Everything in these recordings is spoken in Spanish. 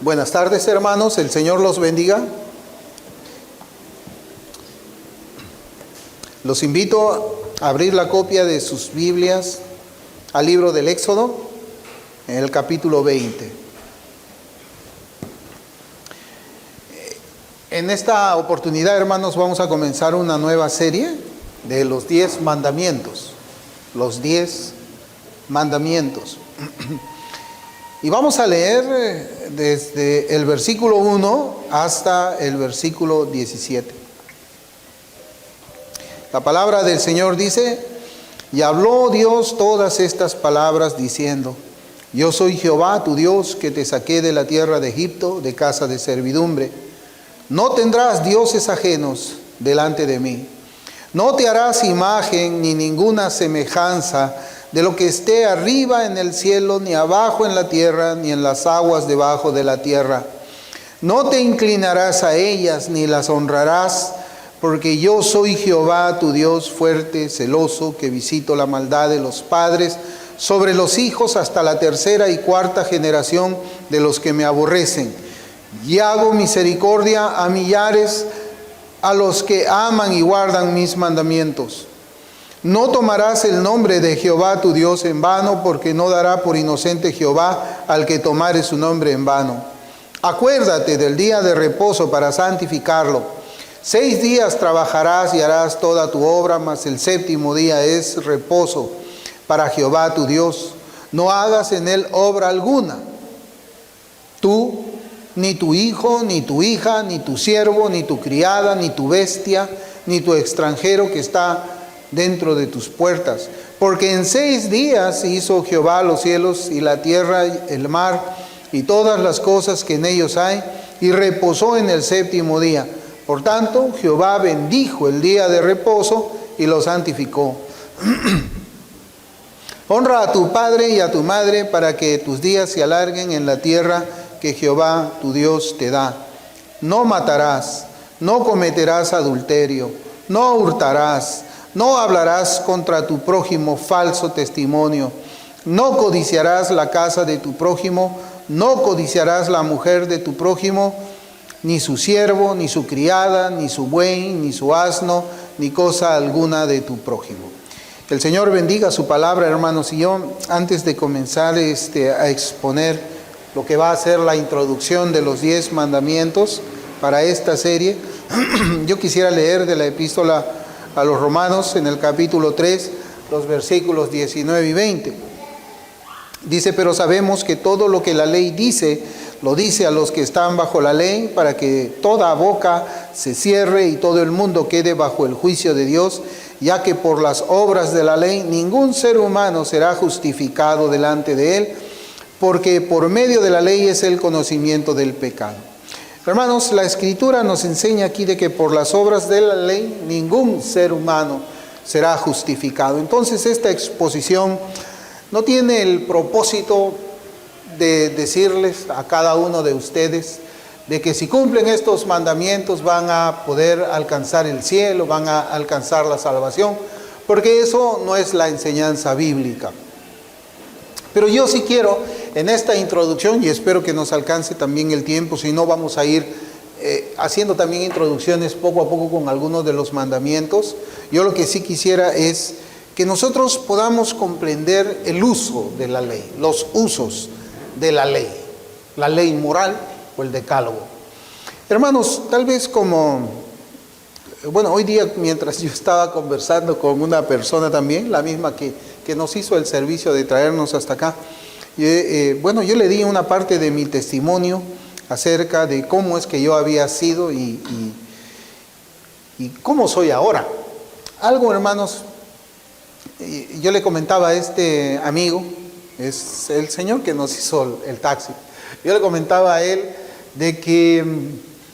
Buenas tardes, hermanos, el Señor los bendiga. Los invito a abrir la copia de sus Biblias al libro del Éxodo, en el capítulo 20. En esta oportunidad, hermanos, vamos a comenzar una nueva serie de los 10 mandamientos. Los 10 mandamientos. Y vamos a leer desde el versículo 1 hasta el versículo 17. La palabra del Señor dice: y habló Dios todas estas palabras diciendo: yo soy Jehová tu Dios, que te saqué de la tierra de Egipto, de casa de servidumbre. No tendrás dioses ajenos delante de mí. No te harás imagen ni ninguna semejanza de lo que esté arriba en el cielo, ni abajo en la tierra, ni en las aguas debajo de la tierra. No te inclinarás a ellas, ni las honrarás, porque yo soy Jehová tu Dios fuerte, celoso, que visito la maldad de los padres sobre los hijos hasta la tercera y cuarta generación de los que me aborrecen. Y hago misericordia a millares, a los que aman y guardan mis mandamientos. No tomarás el nombre de Jehová tu Dios en vano, porque no dará por inocente Jehová al que tomare su nombre en vano. Acuérdate del día de reposo para santificarlo. 6 días trabajarás y harás toda tu obra, mas el séptimo día es reposo para Jehová tu Dios. No hagas en él obra alguna. Tú, ni tu hijo, ni tu hija, ni tu siervo, ni tu criada, ni tu bestia, ni tu extranjero que está dentro de tus puertas. Porque en 6 días hizo Jehová los cielos y la tierra, el mar y todas las cosas que en ellos hay, y reposó en el séptimo día. Por tanto, Jehová bendijo el día de reposo y lo santificó. Honra a tu padre y a tu madre, para que tus días se alarguen en la tierra que Jehová tu Dios te da. No matarás, no cometerás adulterio, no hurtarás, no hablarás contra tu prójimo falso testimonio, no codiciarás la casa de tu prójimo, no codiciarás la mujer de tu prójimo, ni su siervo, ni su criada, ni su buey, ni su asno, ni cosa alguna de tu prójimo. El Señor bendiga su palabra, hermanos. Y yo, antes de comenzar a exponer lo que va a ser la introducción de los 10 mandamientos para esta serie, yo quisiera leer de la epístola a los Romanos, en el capítulo 3, los versículos 19 y 20. Dice: pero sabemos que todo lo que la ley dice, lo dice a los que están bajo la ley, para que toda boca se cierre y todo el mundo quede bajo el juicio de Dios, ya que por las obras de la ley ningún ser humano será justificado delante de él, porque por medio de la ley es el conocimiento del pecado. Hermanos, la Escritura nos enseña aquí de que por las obras de la ley ningún ser humano será justificado. Entonces, esta exposición no tiene el propósito de decirles a cada uno de ustedes de que si cumplen estos mandamientos van a poder alcanzar el cielo, van a alcanzar la salvación, porque eso no es la enseñanza bíblica. Pero yo sí quiero, en esta introducción, y espero que nos alcance también el tiempo, si no vamos a ir haciendo también introducciones poco a poco con algunos de los mandamientos. Yo lo que sí quisiera es que nosotros podamos comprender el uso de la ley, los usos de la ley moral o el decálogo. Hermanos, tal vez hoy día mientras yo estaba conversando con una persona también, la misma que nos hizo el servicio de traernos hasta acá, yo le di una parte de mi testimonio acerca de cómo es que yo había sido y cómo soy ahora. Algo, hermanos, yo le comentaba a este amigo, es el señor que nos hizo el taxi, yo le comentaba a él de que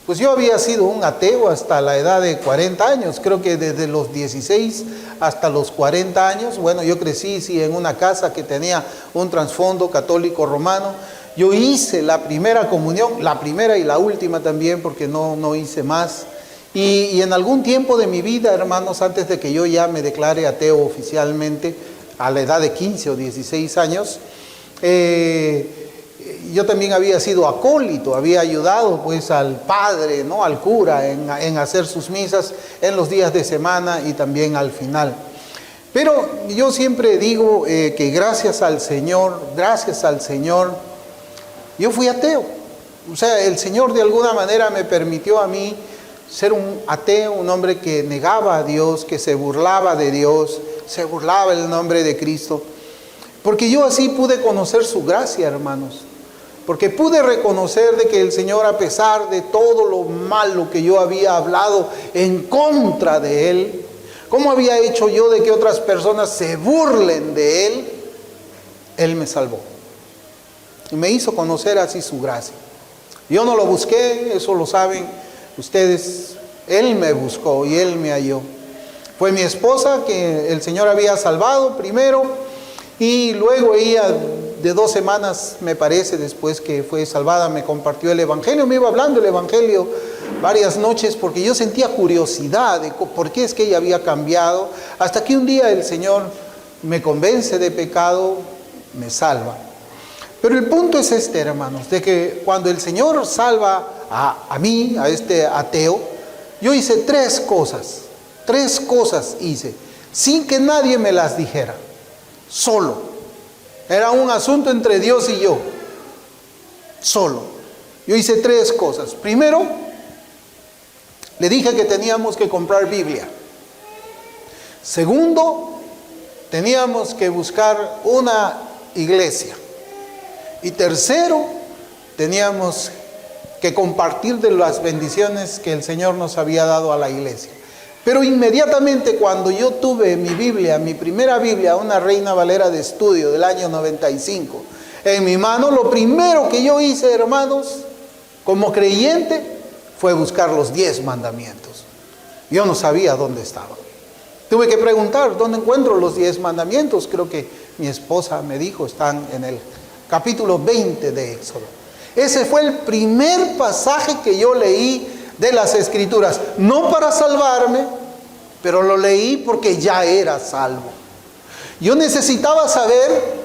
pues yo había sido un ateo hasta la edad de 40 años, creo que desde los 16 hasta los 40 años, bueno, yo crecí en una casa que tenía un trasfondo católico romano. Yo hice la primera comunión, la primera y la última también, porque no hice más. Y en algún tiempo de mi vida, hermanos, antes de que yo ya me declare ateo oficialmente, a la edad de 15 o 16 años, yo también había sido acólito, había ayudado pues al padre, ¿no?, al cura en hacer sus misas en los días de semana y también al final. Pero yo siempre digo que gracias al Señor, yo fui ateo. O sea, el Señor de alguna manera me permitió a mí ser un ateo, un hombre que negaba a Dios, que se burlaba de Dios, se burlaba del nombre de Cristo. Porque yo así pude conocer su gracia, hermanos. Porque pude reconocer de que el Señor, a pesar de todo lo malo que yo había hablado en contra de Él, ¿cómo había hecho yo de que otras personas se burlen de Él? Él me salvó. Y me hizo conocer así su gracia. Yo no lo busqué, eso lo saben ustedes. Él me buscó y Él me halló. Fue mi esposa que el Señor había salvado primero, y luego ella, de 2 semanas, me parece, después que fue salvada, me compartió el Evangelio. Me iba hablando el Evangelio varias noches porque yo sentía curiosidad de por qué es que ella había cambiado, hasta que un día el Señor me convence de pecado, me salva. Pero el punto es este, hermanos, de que cuando el Señor salva a mí, a este ateo, yo hice 3 cosas. 3 cosas hice, sin que nadie me las dijera. Solo. Era un asunto entre Dios y yo. Solo. Yo hice 3 cosas. Primero, le dije que teníamos que comprar Biblia. Segundo, teníamos que buscar una iglesia. Y tercero, teníamos que compartir de las bendiciones que el Señor nos había dado a la iglesia. Pero inmediatamente cuando yo tuve mi Biblia, mi primera Biblia, una Reina Valera de estudio del año 95, en mi mano, lo primero que yo hice, hermanos, como creyente, fue buscar los 10 mandamientos. Yo no sabía dónde estaban. Tuve que preguntar, ¿dónde encuentro los 10 mandamientos? Creo que mi esposa me dijo, están en el capítulo 20 de Éxodo. Ese fue el primer pasaje que yo leí de las Escrituras, no para salvarme, pero lo leí porque ya era salvo. Yo necesitaba saber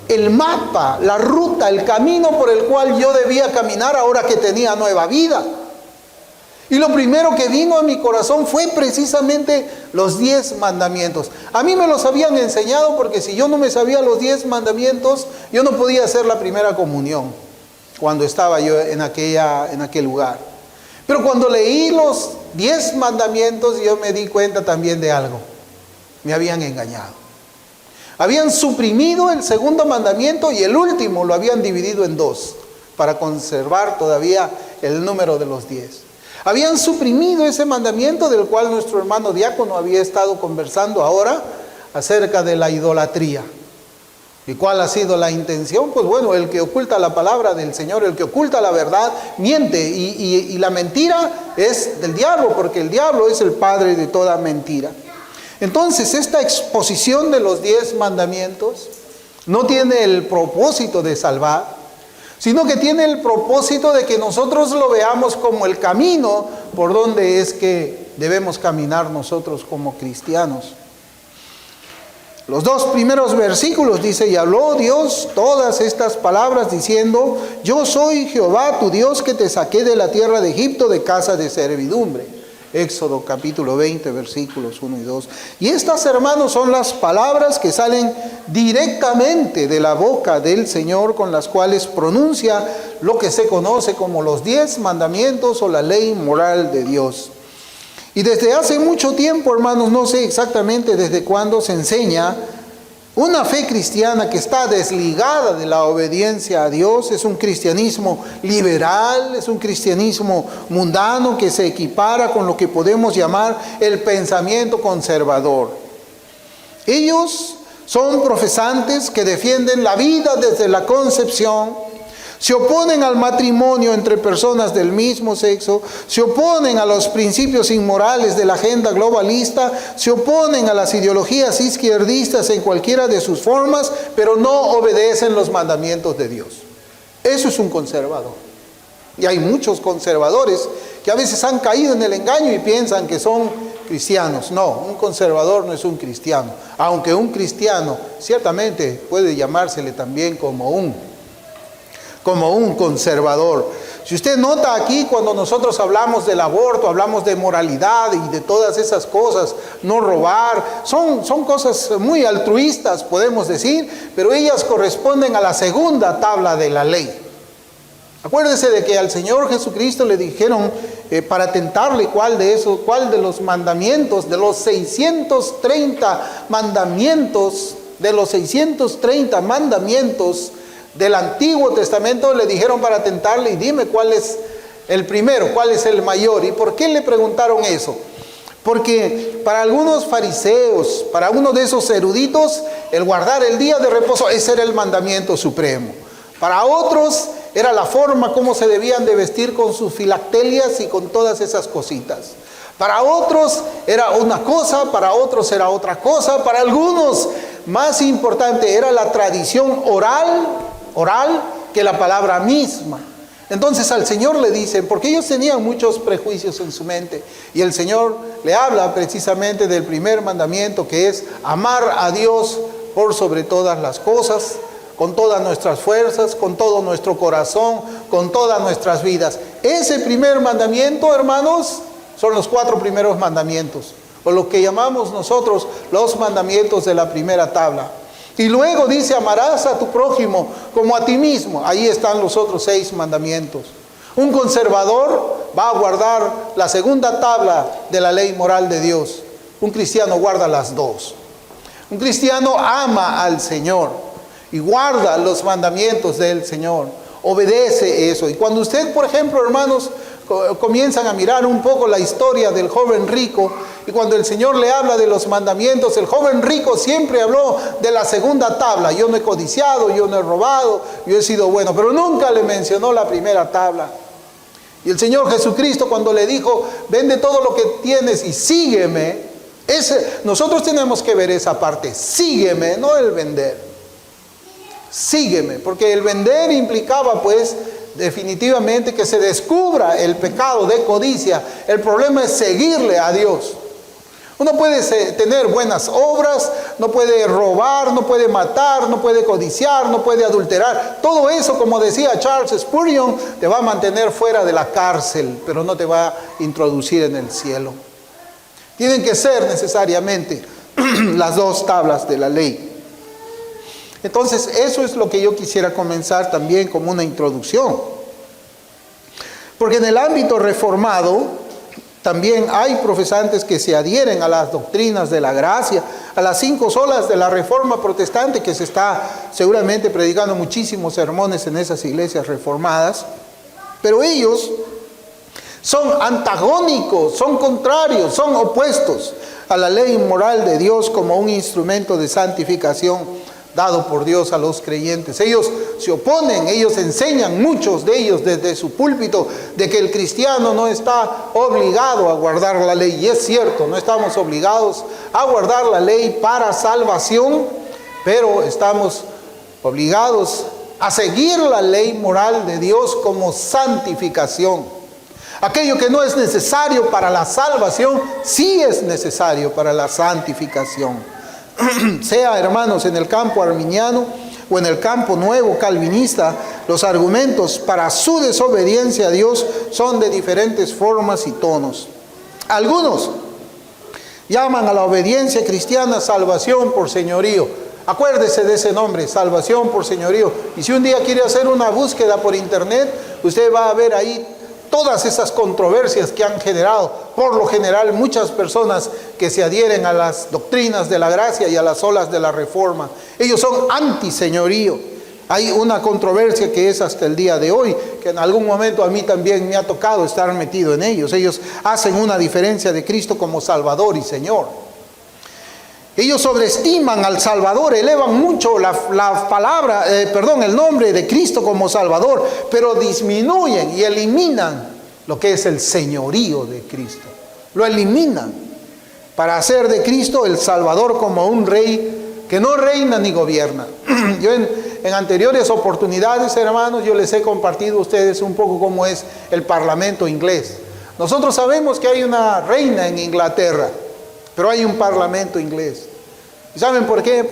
el mapa, la ruta, el camino por el cual yo debía caminar ahora que tenía nueva vida. Y lo primero que vino a mi corazón fue precisamente los 10 mandamientos. A mí me los habían enseñado porque si yo no me sabía los 10 mandamientos, yo no podía hacer la primera comunión cuando estaba yo en aquel lugar. Pero cuando leí los 10 mandamientos, yo me di cuenta también de algo. Me habían engañado. Habían suprimido el segundo mandamiento y el último lo habían dividido en 2 para conservar todavía el número de los 10. Habían suprimido ese mandamiento del cual nuestro hermano diácono había estado conversando ahora acerca de la idolatría. ¿Y cuál ha sido la intención? Pues bueno, el que oculta la palabra del Señor, el que oculta la verdad, miente. Y la mentira es del diablo, porque el diablo es el padre de toda mentira. Entonces, esta exposición de los 10 mandamientos no tiene el propósito de salvar, sino que tiene el propósito de que nosotros lo veamos como el camino por donde es que debemos caminar nosotros como cristianos. Los 2 primeros versículos dice, y habló Dios todas estas palabras diciendo, yo soy Jehová tu Dios que te saqué de la tierra de Egipto de casa de servidumbre. Éxodo capítulo 20 versículos 1 y 2. Y estas, hermanos, son las palabras que salen directamente de la boca del Señor, con las cuales pronuncia lo que se conoce como los 10 mandamientos o la ley moral de Dios. Y desde hace mucho tiempo, hermanos, no sé exactamente desde cuándo, se enseña una fe cristiana que está desligada de la obediencia a Dios. Es un cristianismo liberal, es un cristianismo mundano que se equipara con lo que podemos llamar el pensamiento conservador. Ellos son profesantes que defienden la vida desde la concepción, se oponen al matrimonio entre personas del mismo sexo, se oponen a los principios inmorales de la agenda globalista, se oponen a las ideologías izquierdistas en cualquiera de sus formas, pero no obedecen los mandamientos de Dios. Eso es un conservador. Y hay muchos conservadores que a veces han caído en el engaño y piensan que son cristianos. No, un conservador no es un cristiano, aunque un cristiano ciertamente puede llamársele también como un como un conservador. Si usted nota aquí, cuando nosotros hablamos del aborto, hablamos de moralidad y de todas esas cosas, no robar, son cosas muy altruistas, podemos decir, pero ellas corresponden a la segunda tabla de la ley. Acuérdese de que al Señor Jesucristo le dijeron para tentarle cuál de los mandamientos, de los 630 mandamientos, del Antiguo Testamento, le dijeron para tentarle, y dime cuál es el primero, cuál es el mayor. ¿Y por qué le preguntaron eso? Porque para algunos fariseos, para uno de esos eruditos, el guardar el día de reposo, ese era el mandamiento supremo. Para otros era la forma como se debían de vestir con sus filactelias y con todas esas cositas. Para otros era una cosa, para otros era otra cosa. Para algunos, más importante, era la tradición oral que la palabra misma. Entonces al Señor le dicen, porque ellos tenían muchos prejuicios en su mente, y el Señor le habla precisamente del primer mandamiento, que es amar a Dios por sobre todas las cosas, con todas nuestras fuerzas, con todo nuestro corazón, con todas nuestras vidas. Ese primer mandamiento, hermanos, son los 4 primeros mandamientos, o lo que llamamos nosotros los mandamientos de la primera tabla. Y luego dice, amarás a tu prójimo como a ti mismo. Ahí están los otros 6 mandamientos. Un conservador va a guardar la segunda tabla de la ley moral de Dios. Un cristiano guarda las 2. Un cristiano ama al Señor y guarda los mandamientos del Señor. Obedece eso. Y cuando usted, por ejemplo, hermanos, comienzan a mirar un poco la historia del joven rico, y cuando el Señor le habla de los mandamientos, el joven rico siempre habló de la segunda tabla. Yo no he codiciado, yo no he robado, yo he sido bueno, pero nunca le mencionó la primera tabla. Y el Señor Jesucristo, cuando le dijo, vende todo lo que tienes y sígueme, nosotros tenemos que ver esa parte, sígueme, no el vender. Sígueme, porque el vender implicaba pues definitivamente que se descubra el pecado de codicia. El problema es seguirle a Dios. Uno puede tener buenas obras, no puede robar, no puede matar, no puede codiciar, no puede adulterar. Todo eso, como decía Charles Spurgeon, te va a mantener fuera de la cárcel, pero no te va a introducir en el cielo. Tienen que ser necesariamente las 2 tablas de la ley. Entonces, eso es lo que yo quisiera comenzar también como una introducción. Porque en el ámbito reformado también hay profesantes que se adhieren a las doctrinas de la gracia, a las 5 solas de la Reforma Protestante, que se está seguramente predicando muchísimos sermones en esas iglesias reformadas. Pero ellos son antagónicos, son contrarios, son opuestos a la ley moral de Dios como un instrumento de santificación dado por Dios a los creyentes. Ellos se oponen, ellos enseñan, muchos de ellos desde su púlpito, de que el cristiano no está obligado a guardar la ley. Y es cierto, no estamos obligados a guardar la ley para salvación, pero estamos obligados a seguir la ley moral de Dios como santificación. Aquello que no es necesario para la salvación, sí es necesario para la santificación. Sea, hermanos, en el campo arminiano o en el campo nuevo calvinista, los argumentos para su desobediencia a Dios son de diferentes formas y tonos. Algunos llaman a la obediencia cristiana salvación por señorío. Acuérdese de ese nombre, salvación por señorío. Y si un día quiere hacer una búsqueda por internet, usted va a ver ahí todas esas controversias que han generado, por lo general, muchas personas que se adhieren a las doctrinas de la gracia y a las olas de la reforma. Ellos son antiseñorío. Hay una controversia que es hasta el día de hoy, que en algún momento a mí también me ha tocado estar metido en ellos. Ellos hacen una diferencia de Cristo como Salvador y Señor. Ellos sobreestiman al Salvador, elevan mucho el nombre de Cristo como Salvador, pero disminuyen y eliminan lo que es el señorío de Cristo. Lo eliminan para hacer de Cristo el Salvador como un rey que no reina ni gobierna. Yo en anteriores oportunidades, hermanos, yo les he compartido a ustedes un poco cómo es el parlamento inglés. Nosotros sabemos que hay una reina en Inglaterra, pero hay un parlamento inglés. ¿Y saben por qué?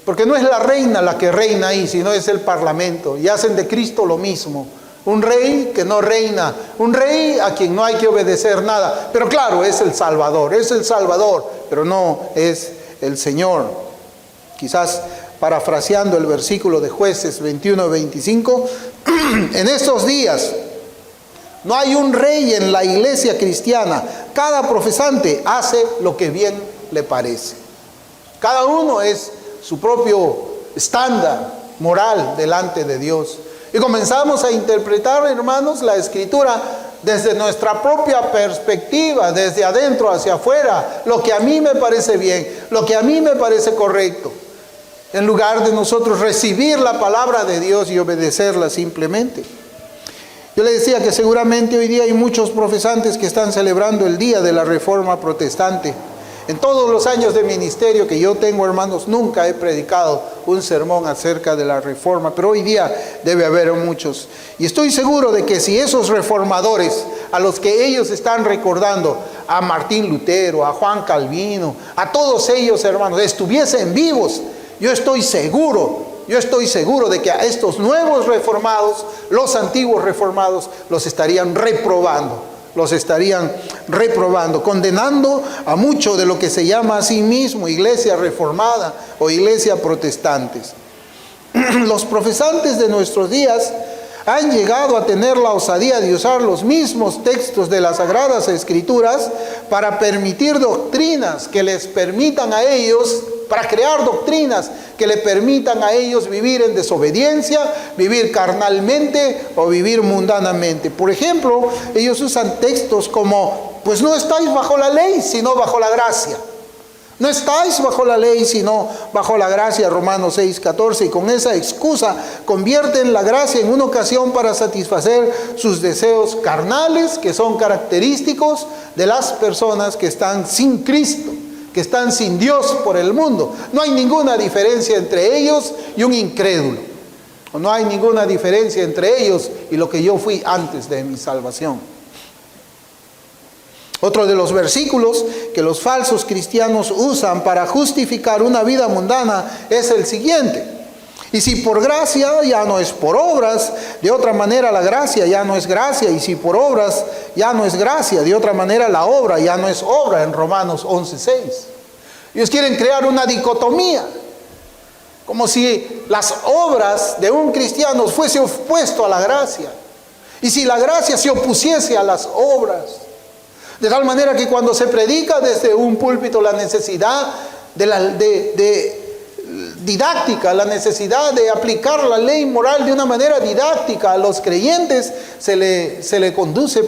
Porque no es la reina la que reina ahí, sino es el parlamento. Y hacen de Cristo lo mismo. Un rey que no reina, un rey a quien no hay que obedecer nada. Pero claro, es el Salvador, pero no es el Señor. Quizás parafraseando el versículo de Jueces 21-25, en estos días no hay un rey en la iglesia cristiana. Cada profesante hace lo que bien le parece. Cada uno es su propio estándar moral delante de Dios. Y comenzamos a interpretar, hermanos, la Escritura desde nuestra propia perspectiva, desde adentro hacia afuera, lo que a mí me parece bien, lo que a mí me parece correcto, en lugar de nosotros recibir la palabra de Dios y obedecerla simplemente. Yo le decía que seguramente hoy día hay muchos profesantes que están celebrando el día de la Reforma Protestante. En todos los años de ministerio que yo tengo, hermanos, nunca he predicado un sermón acerca de la Reforma, pero hoy día debe haber muchos. Y estoy seguro de que si esos reformadores, a los que ellos están recordando, a Martín Lutero, a Juan Calvino, a todos ellos, hermanos, estuviesen vivos, yo estoy seguro de que a estos nuevos reformados, los antiguos reformados, los estarían reprobando, condenando a mucho de lo que se llama a sí mismo iglesia reformada o iglesia protestantes. Los profesantes de nuestros días han llegado a tener la osadía de usar los mismos textos de las Sagradas Escrituras para permitir doctrinas que les permitan a ellos, para crear doctrinas que le permitan a ellos vivir en desobediencia, vivir carnalmente o vivir mundanamente. Por ejemplo, ellos usan textos como, pues no estáis bajo la ley, sino bajo la gracia. No estáis bajo la ley, sino bajo la gracia, Romanos 6:14, y con esa excusa convierten la gracia en una ocasión para satisfacer sus deseos carnales, que son característicos de las personas que están sin Cristo, que están sin Dios por el mundo. No hay ninguna diferencia entre ellos y un incrédulo. O no hay ninguna diferencia entre ellos y lo que yo fui antes de mi salvación. Otro de los versículos que los falsos cristianos usan para justificar una vida mundana es el siguiente. Y si por gracia, ya no es por obras. De otra manera, la gracia ya no es gracia. Y si por obras, ya no es gracia. De otra manera, la obra ya no es obra. En Romanos 11:6. Ellos quieren crear una dicotomía, como si las obras de un cristiano fuese opuesto a la gracia. Y si la gracia se opusiese a las obras. De tal manera que cuando se predica desde un púlpito la necesidad de didáctica, la necesidad de aplicar la ley moral de una manera didáctica a los creyentes, se le conduce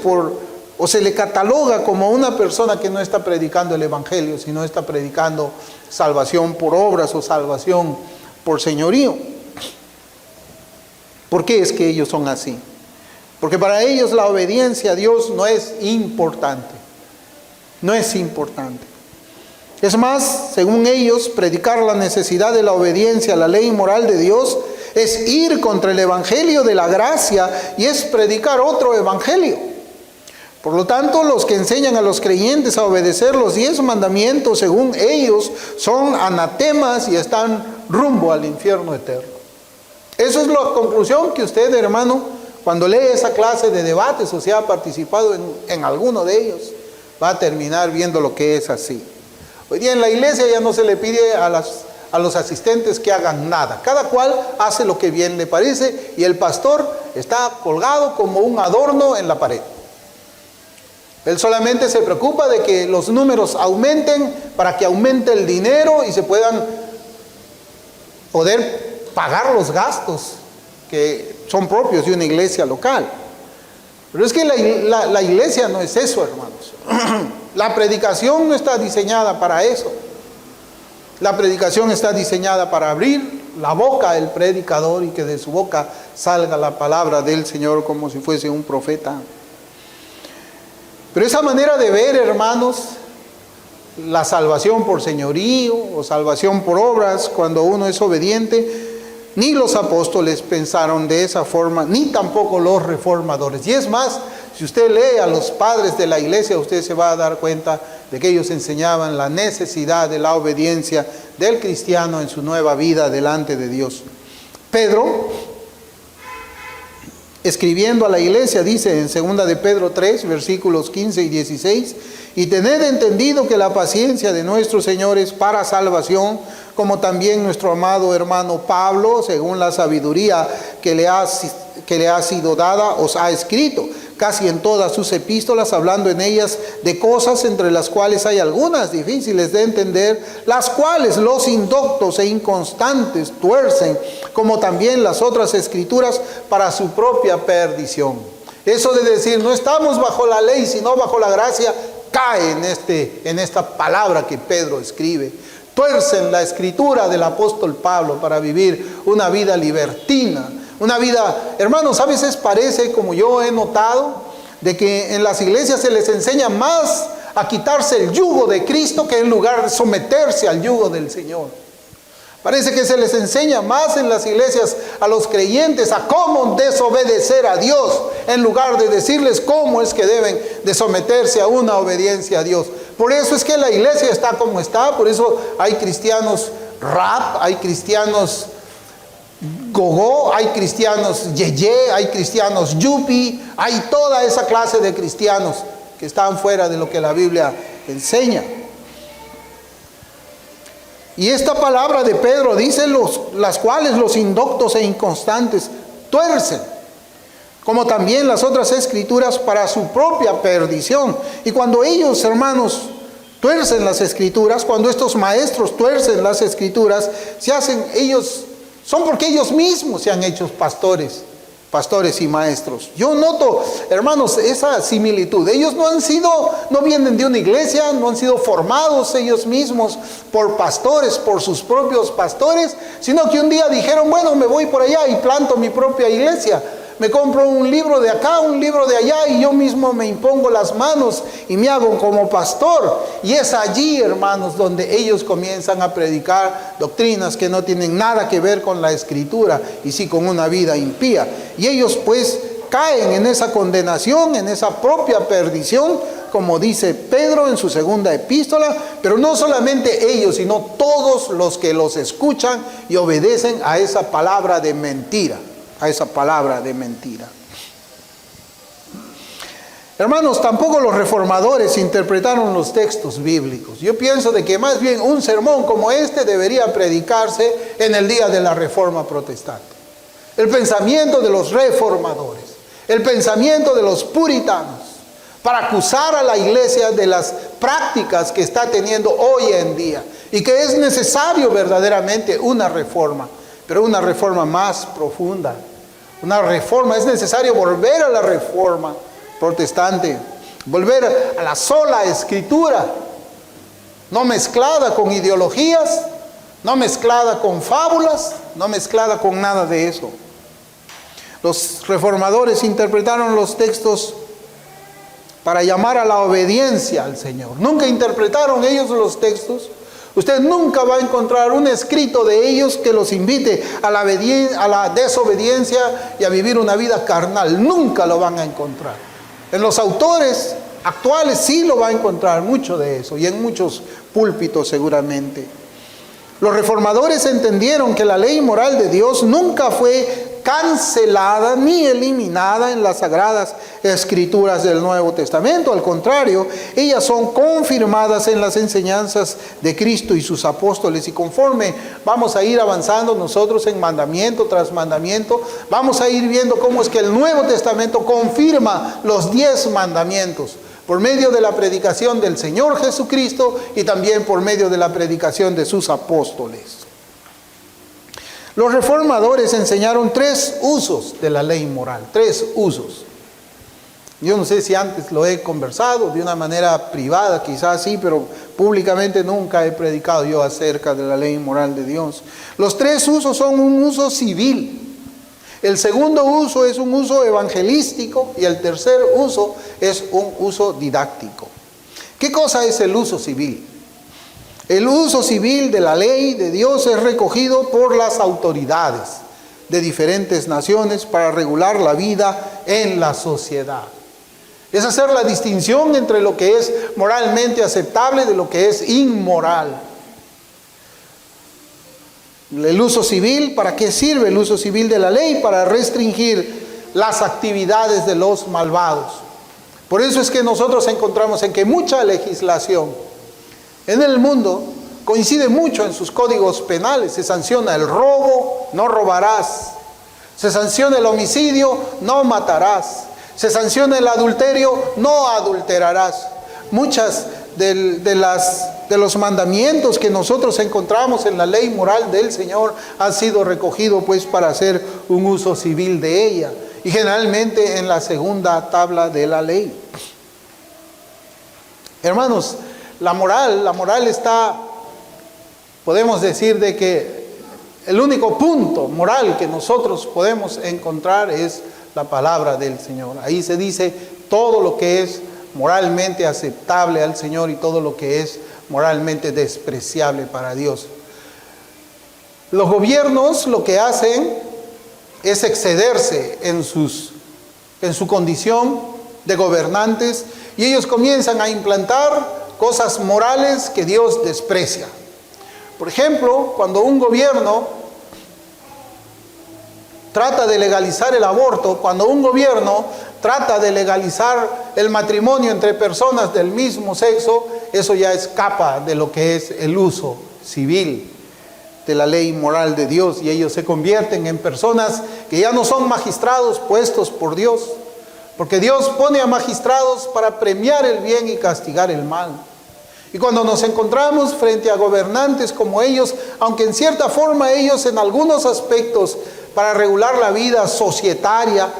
o se le cataloga como una persona que no está predicando el evangelio, sino está predicando salvación por obras o salvación por señorío. ¿Por qué es que ellos son así? Porque para ellos la obediencia a Dios no es importante. No es importante. Es más, según ellos, predicar la necesidad de la obediencia a la ley moral de Dios es ir contra el evangelio de la gracia y es predicar otro evangelio. Por lo tanto, los que enseñan a los creyentes a obedecer los 10 mandamientos, según ellos, son anatemas y están rumbo al infierno eterno. Esa es la conclusión que usted, hermano, cuando lee esa clase de debates o si ha participado en alguno de ellos, va a terminar viendo lo que es así. Hoy día en la iglesia ya no se le pide a los asistentes que hagan nada. Cada cual hace lo que bien le parece y el pastor está colgado como un adorno en la pared. Él solamente se preocupa de que los números aumenten para que aumente el dinero y se puedan poder pagar los gastos que son propios de una iglesia local. Pero es que la iglesia no es eso, hermanos. La predicación no está diseñada para eso. La predicación está diseñada para abrir la boca del predicador y que de su boca salga la palabra del Señor como si fuese un profeta. Pero esa manera de ver, hermanos, la salvación por señorío o salvación por obras, cuando uno es obediente, ni los apóstoles pensaron de esa forma, ni tampoco los reformadores. Y es más, si usted lee a los padres de la iglesia, usted se va a dar cuenta de que ellos enseñaban la necesidad de la obediencia del cristiano en su nueva vida delante de Dios. Pedro, escribiendo a la iglesia, dice en 2 de Pedro 3, versículos 15 y 16, y tened entendido que la paciencia de nuestro Señor es para salvación, como también nuestro amado hermano Pablo, según la sabiduría que le ha sido dada, os ha escrito, casi en todas sus epístolas, hablando en ellas de cosas entre las cuales hay algunas difíciles de entender, las cuales los indoctos e inconstantes tuercen, como también las otras escrituras, para su propia perdición. Eso de decir, no estamos bajo la ley, sino bajo la gracia, cae en esta palabra que Pedro escribe. Tuercen la escritura del apóstol Pablo para vivir una vida libertina. Una vida, hermanos, a veces parece, como yo he notado, de que en las iglesias se les enseña más a quitarse el yugo de Cristo que en lugar de someterse al yugo del Señor. Parece que se les enseña más en las iglesias a los creyentes a cómo desobedecer a Dios, en lugar de decirles cómo es que deben de someterse a una obediencia a Dios. Por eso es que la iglesia está como está, por eso hay cristianos rap, hay cristianos gogó, hay cristianos yeye, hay cristianos yupi, hay toda esa clase de cristianos que están fuera de lo que la Biblia enseña. Y esta palabra de Pedro dice las cuales los indoctos e inconstantes tuercen, como también las otras escrituras para su propia perdición. Y cuando ellos, hermanos, tuercen las escrituras, cuando estos maestros tuercen las escrituras, son porque ellos mismos se han hecho pastores y maestros. Yo noto, hermanos, esa similitud. Ellos no vienen de una iglesia, no han sido formados ellos mismos por pastores, por sus propios pastores, sino que un día dijeron, bueno, me voy por allá y planto mi propia iglesia. Me compro un libro de acá, un libro de allá, y yo mismo me impongo las manos y me hago como pastor. Y es allí, hermanos, donde ellos comienzan a predicar doctrinas que no tienen nada que ver con la Escritura, y sí con una vida impía. Y ellos pues caen en esa condenación, en esa propia perdición, como dice Pedro en su segunda epístola, pero no solamente ellos, sino todos los que los escuchan y obedecen a esa palabra de mentira. A esa palabra de mentira. Hermanos, tampoco los reformadores interpretaron los textos bíblicos. Yo pienso de que más bien un sermón como este debería predicarse en el día de la Reforma Protestante. El pensamiento de los reformadores, el pensamiento de los puritanos, para acusar a la iglesia de las prácticas que está teniendo hoy en día, y que es necesario verdaderamente una reforma. Pero una reforma más profunda. Una reforma, es necesario volver a la reforma protestante. Volver a la sola escritura. No mezclada con ideologías, no mezclada con fábulas, no mezclada con nada de eso. Los reformadores interpretaron los textos para llamar a la obediencia al Señor. Nunca interpretaron ellos los textos. Usted nunca va a encontrar un escrito de ellos que los invite a la desobediencia y a vivir una vida carnal. Nunca lo van a encontrar. En los autores actuales sí lo va a encontrar mucho de eso, y en muchos púlpitos seguramente. Los reformadores entendieron que la ley moral de Dios nunca fue cancelada ni eliminada en las sagradas escrituras del Nuevo Testamento. Al contrario, ellas son confirmadas en las enseñanzas de Cristo y sus apóstoles, y conforme vamos a ir avanzando nosotros en mandamiento tras mandamiento, vamos a ir viendo cómo es que el Nuevo Testamento confirma los 10 mandamientos por medio de la predicación del Señor Jesucristo y también por medio de la predicación de sus apóstoles. Los reformadores enseñaron 3 usos de la ley moral, 3 usos. Yo no sé si antes lo he conversado de una manera privada, quizás sí, pero públicamente nunca he predicado yo acerca de la ley moral de Dios. Los 3 usos son un uso civil. El segundo uso es un uso evangelístico y el tercer uso es un uso didáctico. ¿Qué cosa es el uso civil? El uso civil de la ley de Dios es recogido por las autoridades de diferentes naciones para regular la vida en la sociedad. Es hacer la distinción entre lo que es moralmente aceptable de lo que es inmoral. El uso civil, ¿para qué sirve el uso civil de la ley? Para restringir las actividades de los malvados. Por eso es que nosotros encontramos en que mucha legislación en el mundo coincide mucho en sus códigos penales. Se sanciona el robo, no robarás. Se sanciona el homicidio, no matarás. Se sanciona el adulterio, no adulterarás. Muchas de los mandamientos que nosotros encontramos en la ley moral del Señor han sido recogidos pues para hacer un uso civil de ella. Y generalmente en la segunda tabla de la ley. Hermanos, la moral está, podemos decir de que el único punto moral que nosotros podemos encontrar es la palabra del Señor. Ahí se dice todo lo que es moralmente aceptable al Señor y todo lo que es moralmente despreciable para Dios. Los gobiernos lo que hacen es excederse en su condición de gobernantes y ellos comienzan a implantar cosas morales que Dios desprecia. Por ejemplo, cuando un gobierno trata de legalizar el aborto, cuando un gobierno trata de legalizar el matrimonio entre personas del mismo sexo, eso ya escapa de lo que es el uso civil de la ley moral de Dios, y ellos se convierten en personas que ya no son magistrados puestos por Dios, porque Dios pone a magistrados para premiar el bien y castigar el mal. Y cuando nos encontramos frente a gobernantes como ellos, aunque en cierta forma ellos en algunos aspectos para regular la vida societaria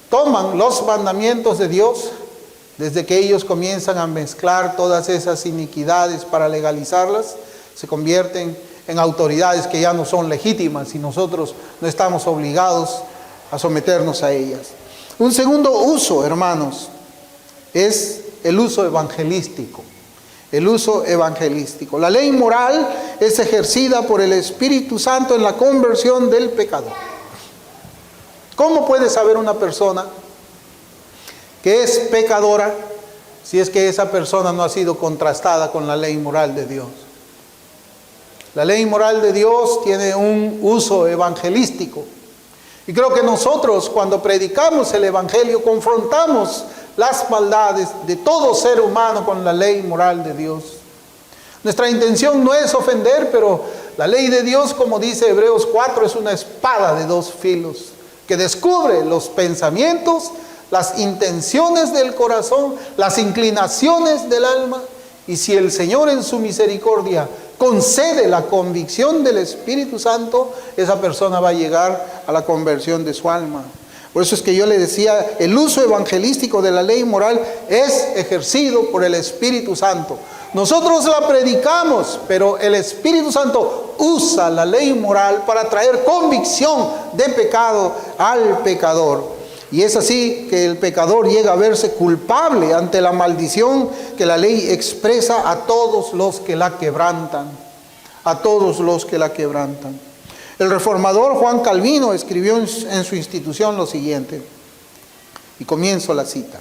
toman los mandamientos de Dios, desde que ellos comienzan a mezclar todas esas iniquidades para legalizarlas, se convierten en autoridades que ya no son legítimas y nosotros no estamos obligados a someternos a ellas. Un segundo uso, hermanos, es el uso evangelístico. El uso evangelístico. La ley moral es ejercida por el Espíritu Santo en la conversión del pecador. ¿Cómo puede saber una persona que es pecadora si es que esa persona no ha sido contrastada con la ley moral de Dios? La ley moral de Dios tiene un uso evangelístico. Y creo que nosotros, cuando predicamos el Evangelio, confrontamos las maldades de todo ser humano con la ley moral de Dios. Nuestra intención no es ofender, pero la ley de Dios, como dice Hebreos 4, es una espada de dos filos que descubre los pensamientos, las intenciones del corazón, las inclinaciones del alma. Y si el Señor en su misericordia concede la convicción del Espíritu Santo, esa persona va a llegar a la conversión de su alma. Por eso es que yo le decía, el uso evangelístico de la ley moral es ejercido por el Espíritu Santo. Nosotros la predicamos, pero el Espíritu Santo usa la ley moral para traer convicción de pecado al pecador. Y es así que el pecador llega a verse culpable ante la maldición que la ley expresa a todos los que la quebrantan. A todos los que la quebrantan. El reformador Juan Calvino escribió en su institución lo siguiente, y comienzo la cita.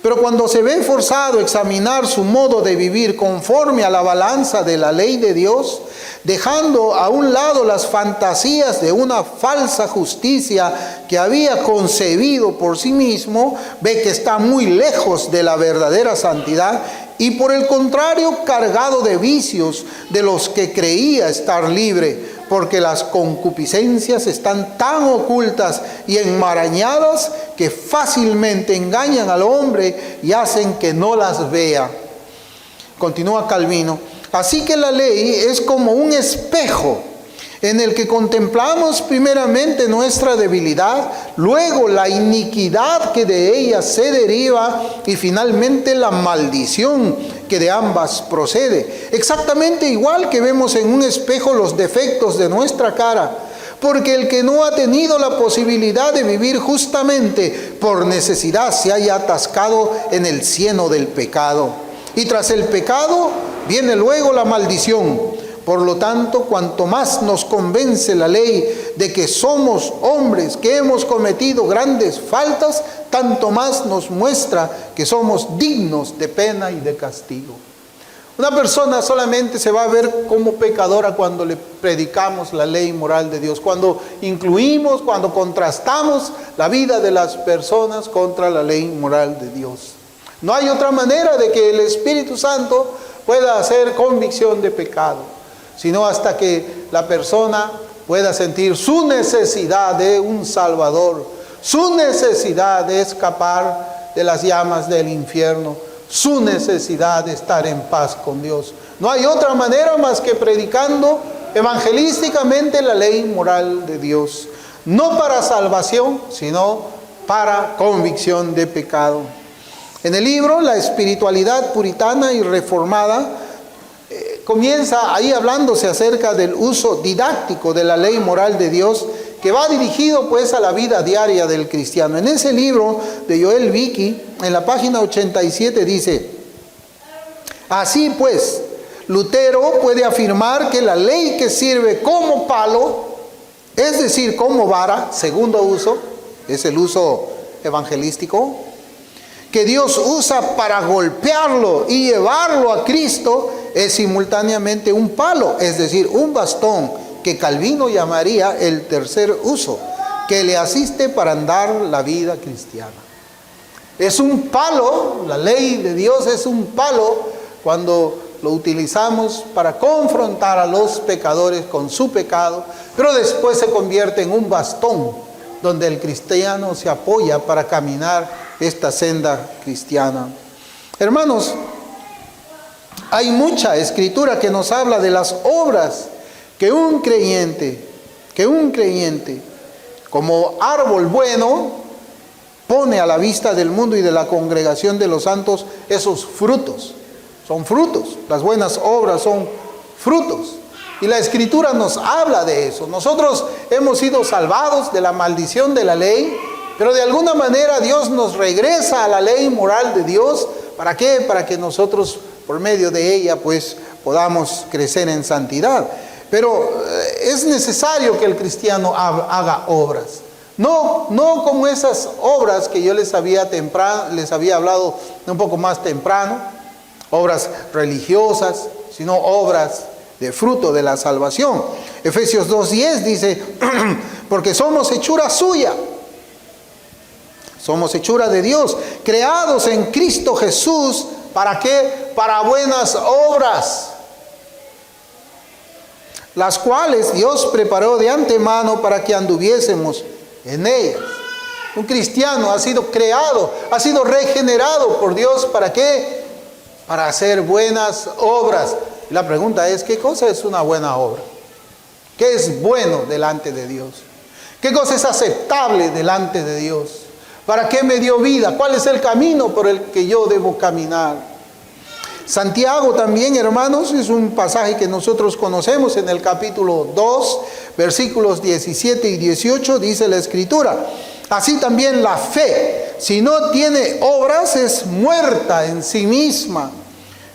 Pero cuando se ve forzado a examinar su modo de vivir conforme a la balanza de la ley de Dios, dejando a un lado las fantasías de una falsa justicia que había concebido por sí mismo, ve que está muy lejos de la verdadera santidad y por el contrario cargado de vicios de los que creía estar libre, porque las concupiscencias están tan ocultas y enmarañadas que fácilmente engañan al hombre y hacen que no las vea. Continúa Calvino. Así que la ley es como un espejo en el que contemplamos primeramente nuestra debilidad, luego la iniquidad que de ella se deriva y finalmente la maldición que de ambas procede. Exactamente igual que vemos en un espejo los defectos de nuestra cara, porque el que no ha tenido la posibilidad de vivir justamente por necesidad se haya atascado en el cieno del pecado. Y tras el pecado viene luego la maldición. Por lo tanto, cuanto más nos convence la ley de que somos hombres que hemos cometido grandes faltas, tanto más nos muestra que somos dignos de pena y de castigo. Una persona solamente se va a ver como pecadora cuando le predicamos la ley moral de Dios, cuando incluimos, cuando contrastamos la vida de las personas contra la ley moral de Dios. No hay otra manera de que el Espíritu Santo pueda hacer convicción de pecado, sino hasta que la persona pueda sentir su necesidad de un Salvador, su necesidad de escapar de las llamas del infierno, su necesidad de estar en paz con Dios. No hay otra manera más que predicando evangelísticamente la ley moral de Dios, no para salvación, sino para convicción de pecado. En el libro La espiritualidad puritana y reformada, comienza ahí hablándose acerca del uso didáctico de la ley moral de Dios, que va dirigido pues a la vida diaria del cristiano. En ese libro de Joel Vicky, en la página 87 dice: así pues, Lutero puede afirmar que la ley que sirve como palo, es decir, como vara, segundo uso, es el uso evangelístico, que Dios usa para golpearlo y llevarlo a Cristo, es simultáneamente un palo, es decir, un bastón, que Calvino llamaría el tercer uso, que le asiste para andar la vida cristiana. Es un palo, la ley de Dios es un palo cuando lo utilizamos para confrontar a los pecadores con su pecado, pero después se convierte en un bastón donde el cristiano se apoya para caminar esta senda cristiana. Hermanos, hay mucha escritura que nos habla de las obras que un creyente, como árbol bueno, pone a la vista del mundo y de la congregación de los santos esos frutos. Son frutos, las buenas obras son frutos. Y la Escritura nos habla de eso. Nosotros hemos sido salvados de la maldición de la ley, pero de alguna manera Dios nos regresa a la ley moral de Dios. ¿Para qué? Para que nosotros, por medio de ella, pues podamos crecer en santidad. Pero es necesario que el cristiano haga obras. No como esas obras que yo les había hablado un poco más temprano, obras religiosas, sino obras de fruto de la salvación. Efesios 2:10 dice, porque somos hechura suya, somos hechura de Dios, creados en Cristo Jesús, ¿para qué? Para buenas obras, las cuales Dios preparó de antemano para que anduviésemos en ellas. Un cristiano ha sido creado, ha sido regenerado por Dios, ¿para qué? Para hacer buenas obras. La pregunta es, ¿qué cosa es una buena obra? ¿Qué es bueno delante de Dios? ¿Qué cosa es aceptable delante de Dios? ¿Para qué me dio vida? ¿Cuál es el camino por el que yo debo caminar? Santiago también, hermanos, es un pasaje que nosotros conocemos en el capítulo 2, versículos 17 y 18, dice la Escritura: así también la fe, si no tiene obras, es muerta en sí misma.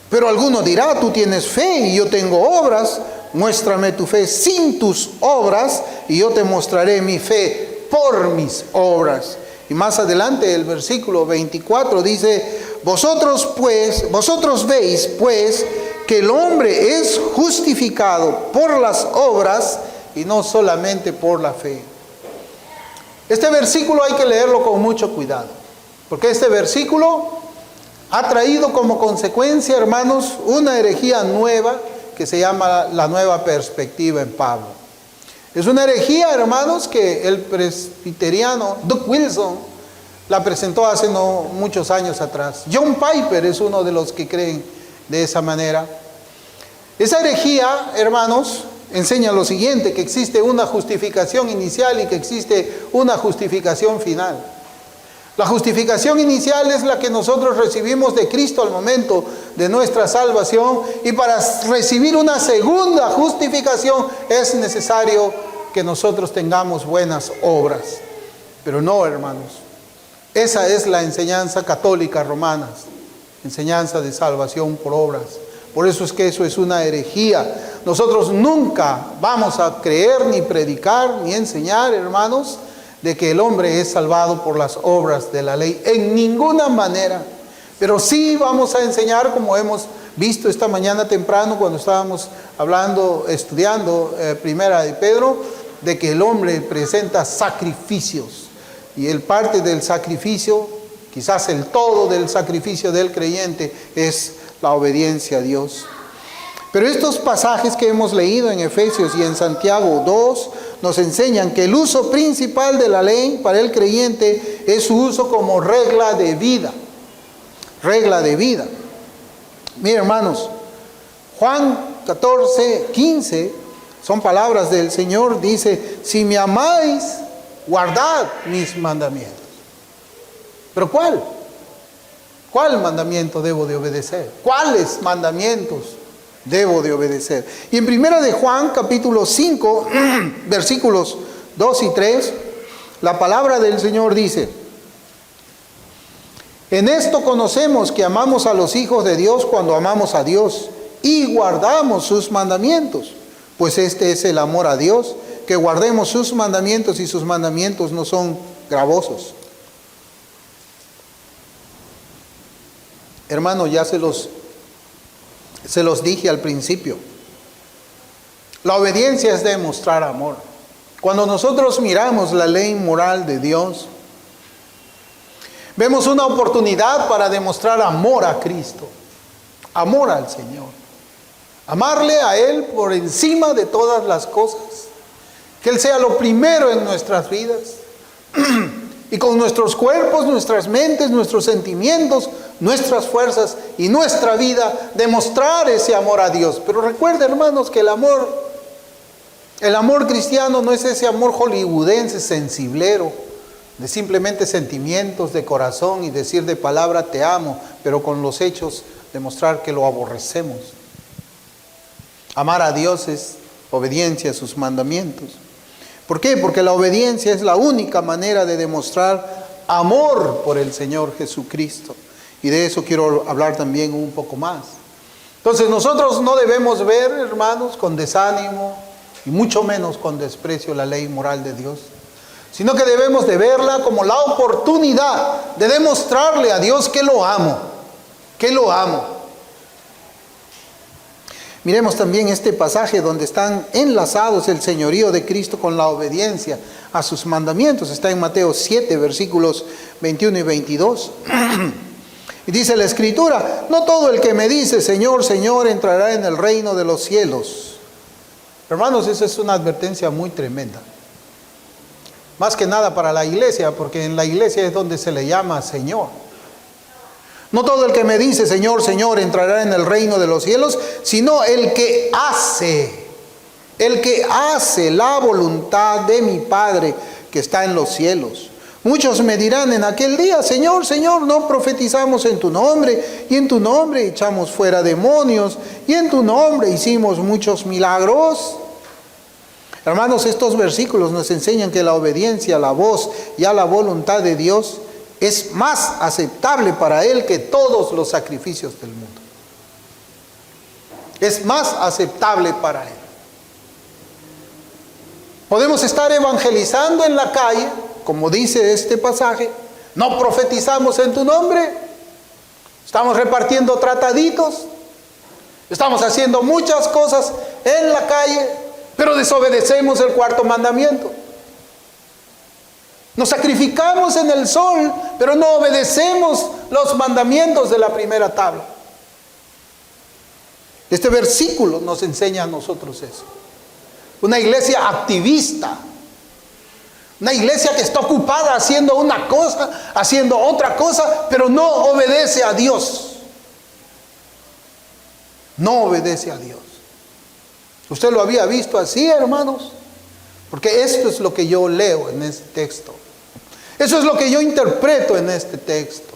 Pero alguno dirá, tú tienes fe y yo tengo obras, muéstrame tu fe sin tus obras y yo te mostraré mi fe por mis obras. Y más adelante el versículo 24 dice: vosotros veis pues que el hombre es justificado por las obras y no solamente por la fe. Este versículo hay que leerlo con mucho cuidado, porque este versículo ha traído como consecuencia, hermanos, una herejía nueva que se llama la nueva perspectiva en Pablo. Es una herejía, hermanos, que el presbiteriano Doug Wilson la presentó hace no muchos años atrás. John Piper es uno de los que creen de esa manera. Esa herejía, hermanos, enseña lo siguiente: que existe una justificación inicial y que existe una justificación final. La justificación inicial es la que nosotros recibimos de Cristo al momento de nuestra salvación, y para recibir una segunda justificación es necesario que nosotros tengamos buenas obras. Pero no, hermanos, esa es la enseñanza católica romana, enseñanza de salvación por obras. Por eso es que eso es una herejía. Nosotros nunca vamos a creer, ni predicar, ni enseñar, hermanos, de que el hombre es salvado por las obras de la ley. En ninguna manera. Pero sí vamos a enseñar, como hemos visto esta mañana temprano cuando estábamos estudiando Primera de Pedro, de que el hombre presenta sacrificios. Y el parte del sacrificio, quizás el todo del sacrificio del creyente, es la obediencia a Dios. Pero estos pasajes que hemos leído en Efesios y en Santiago 2 nos enseñan que el uso principal de la ley para el creyente es su uso como regla de vida. Regla de vida. Miren, hermanos, Juan 14:15 son palabras del Señor. Dice: si me amáis, guardad mis mandamientos. ¿Pero cuál? ¿Cuál mandamiento debo de obedecer? ¿Cuáles mandamientos debo de obedecer? Y en primera de Juan, capítulo 5, versículos 2 y 3, la palabra del Señor dice: en esto conocemos que amamos a los hijos de Dios cuando amamos a Dios y guardamos sus mandamientos. Pues este es el amor a Dios, que guardemos sus mandamientos, y sus mandamientos no son gravosos. Hermano, ya se los dije al principio. La obediencia es demostrar amor. Cuando nosotros miramos la ley moral de Dios, vemos una oportunidad para demostrar amor a Cristo, amor al Señor. Amarle a Él por encima de todas las cosas. Que Él sea lo primero en nuestras vidas. Y con nuestros cuerpos, nuestras mentes, nuestros sentimientos, nuestras fuerzas y nuestra vida, demostrar ese amor a Dios. Pero recuerden, hermanos, que el amor cristiano no es ese amor hollywoodense, sensiblero, de simplemente sentimientos de corazón y decir de palabra te amo, pero con los hechos demostrar que lo aborrecemos. Amar a Dios es obediencia a sus mandamientos. ¿Por qué? Porque la obediencia es la única manera de demostrar amor por el Señor Jesucristo. Y de eso quiero hablar también un poco más. Entonces nosotros no debemos ver, hermanos, con desánimo y mucho menos con desprecio la ley moral de Dios, sino que debemos de verla como la oportunidad de demostrarle a Dios que lo amo, que lo amo. Miremos también este pasaje donde están enlazados el señorío de Cristo con la obediencia a sus mandamientos. Está en Mateo 7, versículos 21 y 22. Y dice la Escritura: no todo el que me dice Señor, Señor entrará en el reino de los cielos. Hermanos, esa es una advertencia muy tremenda. Más que nada para la iglesia, porque en la iglesia es donde se le llama Señor. No todo el que me dice Señor, Señor entrará en el reino de los cielos, sino el que hace la voluntad de mi Padre que está en los cielos. Muchos me dirán en aquel día: Señor, Señor, no profetizamos en tu nombre, y en tu nombre echamos fuera demonios, y en tu nombre hicimos muchos milagros. Hermanos, estos versículos nos enseñan que la obediencia a la voz y a la voluntad de Dios es más aceptable para Él que todos los sacrificios del mundo. Es más aceptable para Él. Podemos estar evangelizando en la calle, como dice este pasaje: no profetizamos en tu nombre, estamos repartiendo trataditos, estamos haciendo muchas cosas en la calle, pero desobedecemos el cuarto mandamiento. Nos sacrificamos en el sol, pero no obedecemos los mandamientos de la primera tabla. Este versículo nos enseña a nosotros eso. Una iglesia activista, una iglesia que está ocupada haciendo una cosa, haciendo otra cosa, pero no obedece a Dios. No obedece a Dios. ¿Usted lo había visto así, hermanos? Porque esto es lo que yo leo en este texto. Eso es lo que yo interpreto en este texto.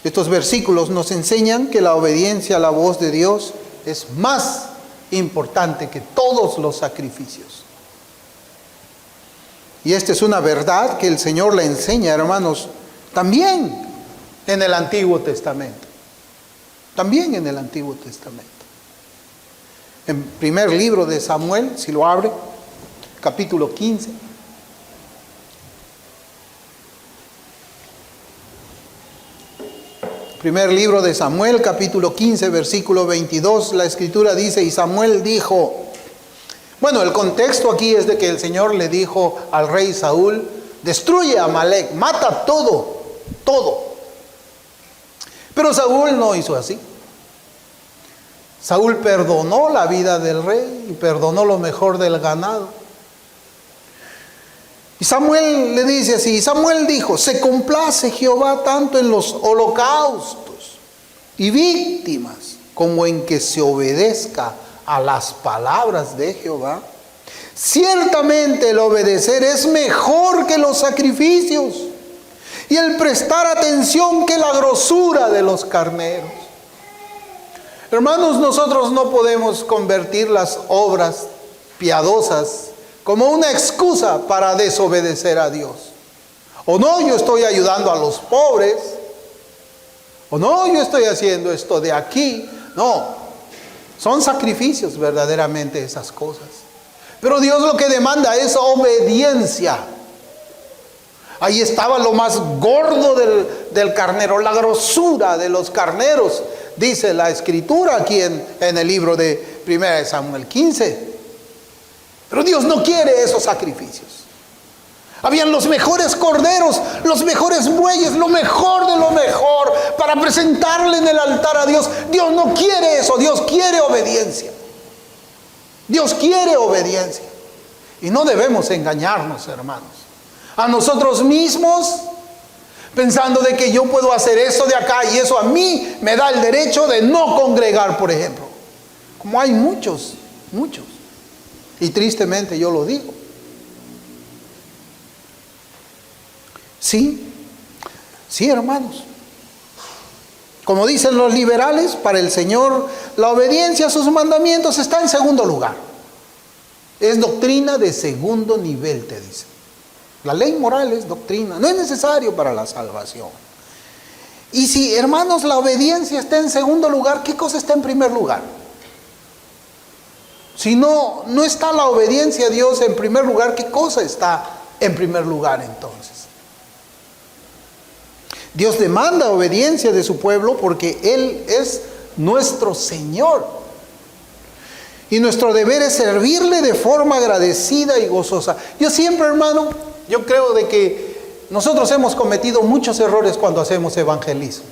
Estos versículos nos enseñan que la obediencia a la voz de Dios es más importante que todos los sacrificios. Y esta es una verdad que el Señor le enseña, hermanos, también en el Antiguo Testamento. también en el Antiguo Testamento. En primer libro de Samuel, si lo abre, capítulo 15. Primer libro de Samuel, capítulo 15, versículo 22, la Escritura dice, y Samuel dijo, bueno, el contexto aquí es de que el Señor le dijo al rey Saúl, destruye a Amalek, mata todo. Pero Saúl no hizo así. Saúl perdonó la vida del rey y perdonó lo mejor del ganado. Y Samuel le dice así, Samuel dijo, se complace Jehová tanto en los holocaustos y víctimas como en que se obedezca a las palabras de Jehová. Ciertamente el obedecer es mejor que los sacrificios y el prestar atención que la grosura de los carneros. Hermanos, nosotros no podemos convertir las obras piadosas como una excusa para desobedecer a Dios. O no, yo estoy ayudando a los pobres. O no, yo estoy haciendo esto de aquí. No, son sacrificios verdaderamente esas cosas. Pero Dios lo que demanda es obediencia. Ahí estaba lo más gordo del carnero, la grosura de los carneros, dice la Escritura aquí en el libro de 1 Samuel 15. Pero Dios no quiere esos sacrificios. Habían los mejores corderos, los mejores bueyes, lo mejor de lo mejor para presentarle en el altar a Dios. Dios no quiere eso, Dios quiere obediencia. Dios quiere obediencia. Y no debemos engañarnos, hermanos, a nosotros mismos, pensando de que yo puedo hacer eso de acá y eso a mí me da el derecho de no congregar, por ejemplo. Como hay muchos. Y tristemente yo lo digo. Sí, hermanos. Como dicen los liberales, para el Señor la obediencia a sus mandamientos está en segundo lugar. Es doctrina de segundo nivel, te dice. La ley moral es doctrina, no es necesario para la salvación. Y si, hermanos, la obediencia está en segundo lugar, ¿qué cosa está en primer lugar? Si no está la obediencia a Dios en primer lugar, ¿qué cosa está en primer lugar entonces? Dios demanda obediencia de su pueblo porque Él es nuestro Señor. Y nuestro deber es servirle de forma agradecida y gozosa. Yo siempre, hermano, yo creo de que nosotros hemos cometido muchos errores cuando hacemos evangelismo.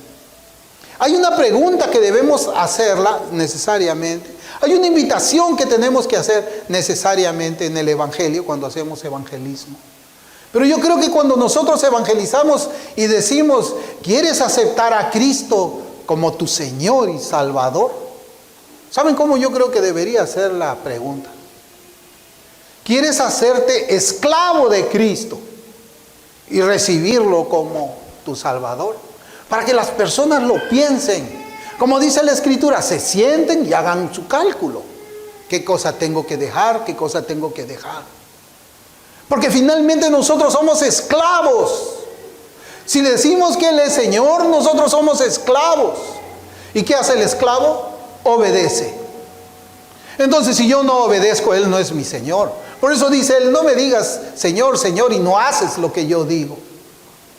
Hay una pregunta que debemos hacerla necesariamente. Hay una invitación que tenemos que hacer necesariamente en el evangelio cuando hacemos evangelismo. Pero yo creo que cuando nosotros evangelizamos y decimos, ¿quieres aceptar a Cristo como tu Señor y Salvador? ¿Saben cómo yo creo que debería ser la pregunta? ¿Quieres hacerte esclavo de Cristo y recibirlo como tu Salvador? Para que las personas lo piensen. Como dice la Escritura, se sienten y hagan su cálculo. ¿Qué cosa tengo que dejar? ¿Qué cosa tengo que dejar? Porque finalmente nosotros somos esclavos. Si decimos que Él es Señor, nosotros somos esclavos. ¿Y qué hace el esclavo? Obedece. Entonces, si yo no obedezco, Él no es mi Señor. Por eso dice Él, no me digas Señor, Señor, y no haces lo que yo digo.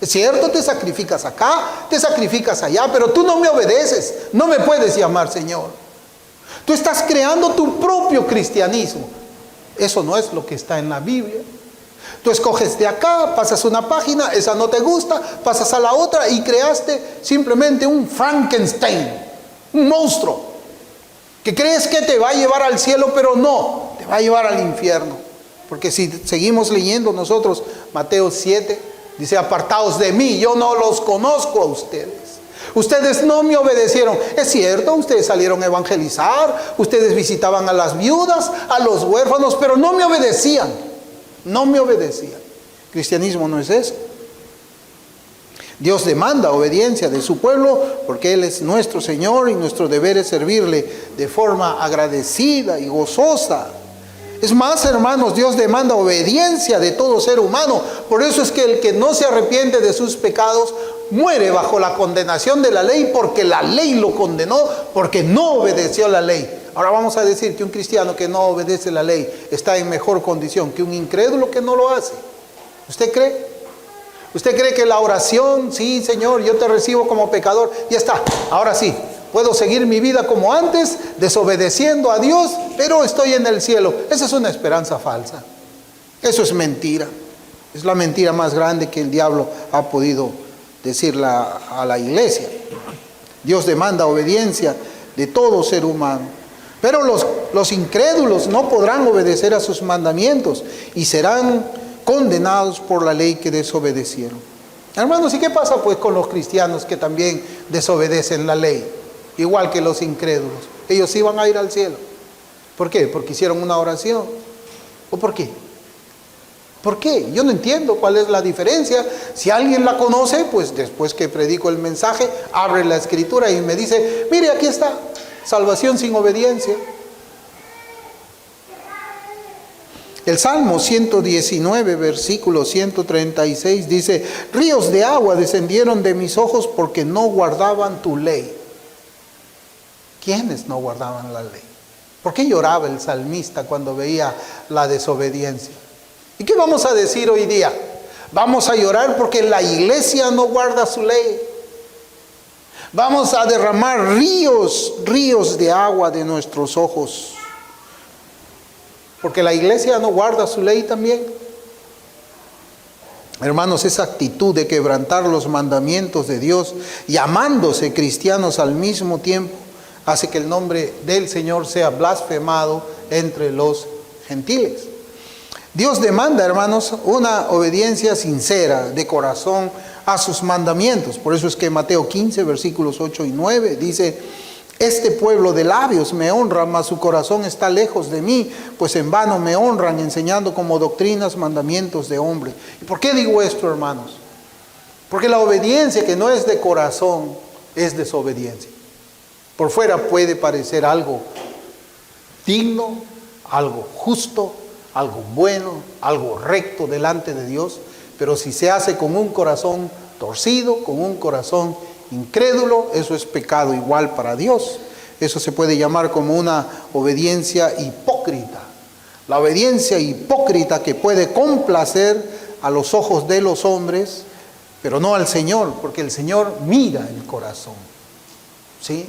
Es cierto, te sacrificas acá, te sacrificas allá, pero tú no me obedeces, no me puedes llamar Señor. Tú estás creando tu propio cristianismo. Eso no es lo que está en la Biblia. Tú escoges de acá, pasas una página, esa no te gusta, pasas a la otra y creaste simplemente un Frankenstein, un monstruo, que crees que te va a llevar al cielo, pero no, te va a llevar al infierno. Porque si seguimos leyendo nosotros Mateo 7, dice, apartaos de mí, yo no los conozco a ustedes. Ustedes no me obedecieron. Es cierto, ustedes salieron a evangelizar, ustedes visitaban a las viudas, a los huérfanos, pero no me obedecían. No me obedecían. Cristianismo no es eso. Dios demanda obediencia de su pueblo porque Él es nuestro Señor y nuestro deber es servirle de forma agradecida y gozosa. Es más, hermanos, Dios demanda obediencia de todo ser humano. Por eso es que el que no se arrepiente de sus pecados muere bajo la condenación de la ley porque la ley lo condenó, porque no obedeció la ley. Ahora vamos a decir que un cristiano que no obedece la ley está en mejor condición que un incrédulo que no lo hace. ¿Usted cree? ¿Usted cree que la oración, sí, Señor, yo te recibo como pecador, ya está, ahora sí, puedo seguir mi vida como antes, desobedeciendo a Dios, pero estoy en el cielo? Esa es una esperanza falsa. Eso es mentira. Es la mentira más grande que el diablo ha podido decirle a la iglesia. Dios demanda obediencia de todo ser humano. Pero los incrédulos no podrán obedecer a sus mandamientos y serán condenados por la ley que desobedecieron. Hermanos, ¿y qué pasa pues con los cristianos que también desobedecen la ley? Igual que los incrédulos. Ellos sí van a ir al cielo. ¿Por qué? Porque hicieron una oración. ¿O por qué? ¿Por qué? Yo no entiendo cuál es la diferencia. Si alguien la conoce, pues después que predico el mensaje, abre la escritura y me dice, mire, aquí está, salvación sin obediencia. El Salmo 119, versículo 136 dice, ríos de agua descendieron de mis ojos porque no guardaban tu ley. ¿Quiénes no guardaban la ley? ¿Por qué lloraba el salmista cuando veía la desobediencia? ¿Y qué vamos a decir hoy día? Vamos a llorar porque la iglesia no guarda su ley. Vamos a derramar ríos de agua de nuestros ojos. Porque la iglesia no guarda su ley también. Hermanos, esa actitud de quebrantar los mandamientos de Dios, llamándose cristianos al mismo tiempo, hace que el nombre del Señor sea blasfemado entre los gentiles. Dios demanda, hermanos, una obediencia sincera, de corazón, a sus mandamientos. Por eso es que Mateo 15, versículos 8 y 9 dice, este pueblo de labios me honra, mas su corazón está lejos de mí, pues en vano me honran, enseñando como doctrinas mandamientos de hombre. ¿Y por qué digo esto, hermanos? Porque la obediencia que no es de corazón es desobediencia. Por fuera puede parecer algo digno, algo justo, algo bueno, algo recto delante de Dios, pero si se hace con un corazón torcido, con un corazón incrédulo, eso es pecado igual para Dios. Eso se puede llamar como una obediencia hipócrita. La obediencia hipócrita que puede complacer a los ojos de los hombres, pero no al Señor, porque el Señor mira el corazón. ¿Sí?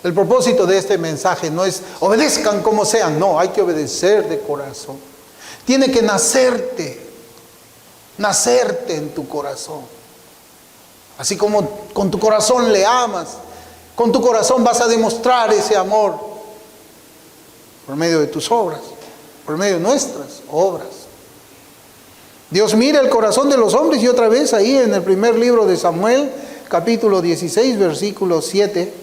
El propósito de este mensaje no es obedezcan como sean, no, hay que obedecer de corazón. Tiene que nacerte en tu corazón. Así como con tu corazón le amas, con tu corazón vas a demostrar ese amor por medio de tus obras, por medio de nuestras obras. Dios mira el corazón de los hombres y otra vez ahí en el primer libro de Samuel, capítulo 16, versículo 7.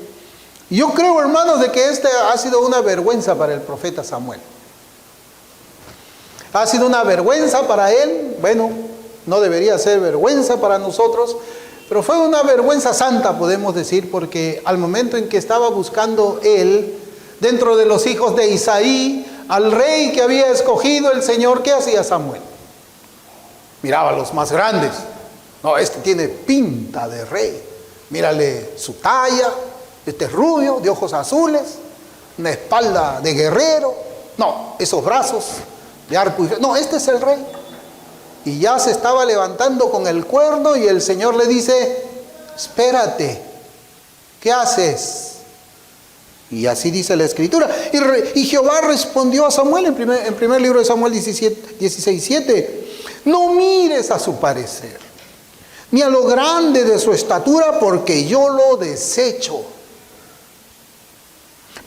Yo creo, hermanos, de que esta ha sido una vergüenza para el profeta Samuel. Ha sido una vergüenza para él, bueno, no debería ser vergüenza para nosotros, pero fue una vergüenza santa, podemos decir, porque al momento en que estaba buscando él, dentro de los hijos de Isaí, al rey que había escogido el Señor, ¿qué hacía Samuel? Miraba a los más grandes. No, este tiene pinta de rey. Mírale su talla, este es rubio, de ojos azules, una espalda de guerrero. No, esos brazos de arco y... No, este es el rey. Y ya se estaba levantando con el cuerno y el Señor le dice, espérate, ¿qué haces? Y así dice la Escritura. Y Jehová respondió a Samuel en primer libro de Samuel 16:7, no mires a su parecer, ni a lo grande de su estatura, porque yo lo desecho.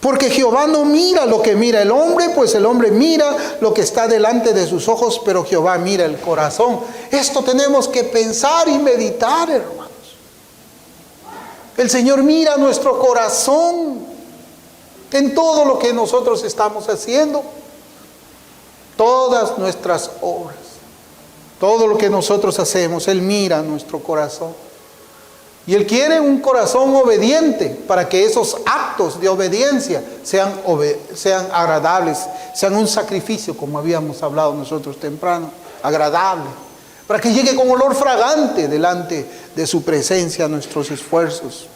Porque Jehová no mira lo que mira el hombre, pues el hombre mira lo que está delante de sus ojos, pero Jehová mira el corazón. Esto tenemos que pensar y meditar, hermanos. El Señor mira nuestro corazón en todo lo que nosotros estamos haciendo, todas nuestras obras, todo lo que nosotros hacemos, Él mira nuestro corazón. Y Él quiere un corazón obediente para que esos actos de obediencia sean agradables, sean un sacrificio, como habíamos hablado nosotros temprano, agradable para que llegue con olor fragante delante de su presencia nuestros esfuerzos.